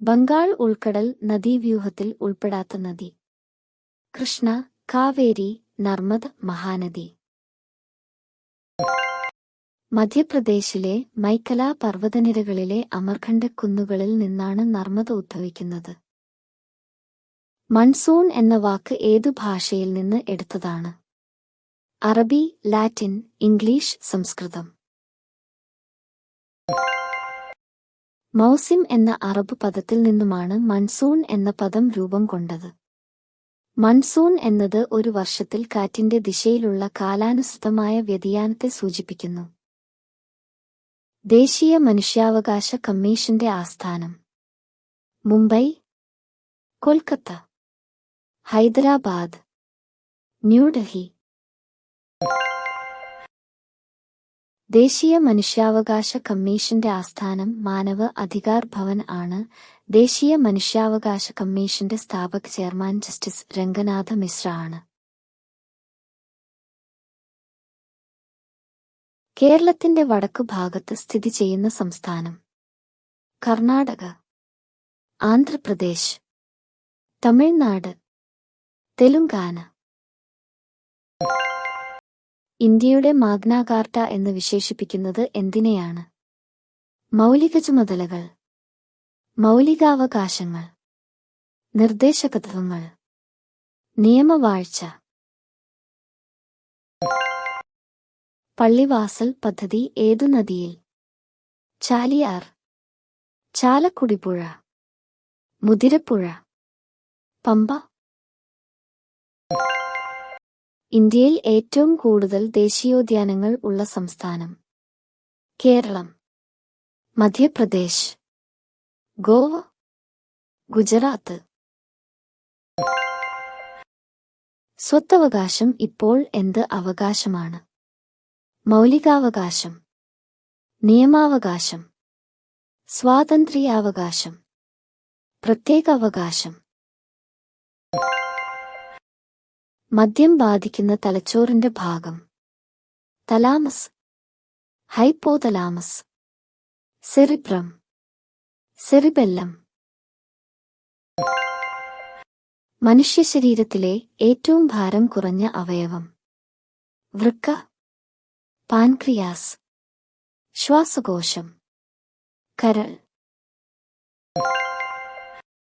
ബംഗാൾ ഉൾക്കടൽ നദീവ്യൂഹത്തിൽ ഉൾപ്പെടാത്ത നദി. കൃഷ്ണ, കാവേരി, നർമ്മദ, മഹാനദി. മധ്യപ്രദേശിലെ മൈക്കല പർവ്വതനിരകളിലെ അമർഖണ്ഡ് കുന്നുകളിൽ നിന്നാണ് നർമ്മദ ഉദ്ഭവിക്കുന്നത്. മൺസൂൺ എന്ന വാക്ക് ഏതു ഭാഷയിൽ നിന്ന് എടുത്തതാണ്? അറബി, ലാറ്റിൻ, ഇംഗ്ലീഷ്, സംസ്കൃതം. മൗസിം എന്ന അറബ് പദത്തിൽ നിന്നുമാണ് മൺസൂൺ എന്ന പദം രൂപം കൊണ്ടത്. മൺസൂൺ എന്നത് ഒരു വർഷത്തിൽ കാറ്റിന്റെ ദിശയിലുള്ള കാലാനുസൃതമായ വ്യതിയാനത്തെ സൂചിപ്പിക്കുന്നു. ദേശീയ മനുഷ്യാവകാശ കമ്മീഷന്റെ ആസ്ഥാനം മുംബൈ, കൊൽക്കത്ത, ഹൈദരാബാദ്, ന്യൂഡൽഹി. ദേശീയ മനുഷ്യാവകാശ കമ്മീഷന്റെ ആസ്ഥാനം മാനവ അധികാർ ഭവൻ ആണ്. ദേശീയ മനുഷ്യാവകാശ കമ്മീഷന്റെ സ്ഥാപക ചെയർമാൻ ജസ്റ്റിസ് രംഗനാഥ മിശ്ര ആണ്. കേരളത്തിന്റെ വടക്കു ഭാഗത്ത് സ്ഥിതി ചെയ്യുന്ന സംസ്ഥാനം കർണാടക, ആന്ധ്രാപ്രദേശ്, തമിഴ്നാട്, തെലുങ്കാന. ഇന്ത്യയുടെ മാഗ്നാ കാർട്ട എന്ന് വിശേഷിപ്പിക്കുന്നത് എന്തിനെയാണ്? മൗലിക ചുമതലകൾ, മൗലികാവകാശങ്ങൾ, നിർദ്ദേശകത്വങ്ങൾ, നിയമവാഴ്ച. പള്ളിവാസൽ പദ്ധതി ഏതു നദിയിൽ? ചാലിയാർ, ചാലക്കുടിപ്പുഴ, മുതിരപ്പുഴ, പമ്പ. ഇന്ത്യയിൽ ഏറ്റവും കൂടുതൽ ദേശീയോദ്യാനങ്ങൾ ഉള്ള സംസ്ഥാനം കേരളം, മധ്യപ്രദേശ്, ഗോവ, ഗുജറാത്ത്. സ്വത്തവകാശം ഇപ്പോൾ എന്ത് അവകാശമാണ്? മൗലികാവകാശം, നിയമാവകാശം, സ്വാതന്ത്ര്യാവകാശം, പ്രത്യേകാവകാശം. മദ്യം ബാധിക്കുന്ന തലച്ചോറിന്റെ ഭാഗം തലാമസ്, ഹൈപ്പോതലാമസ്, സെറിബ്രം, സെറിബെല്ലം. മനുഷ്യശരീരത്തിലെ ഏറ്റവും ഭാരം കുറഞ്ഞ അവയവം വൃക്ക, പാൻക്രിയാസ്, ശ്വാസകോശം, കരൾ.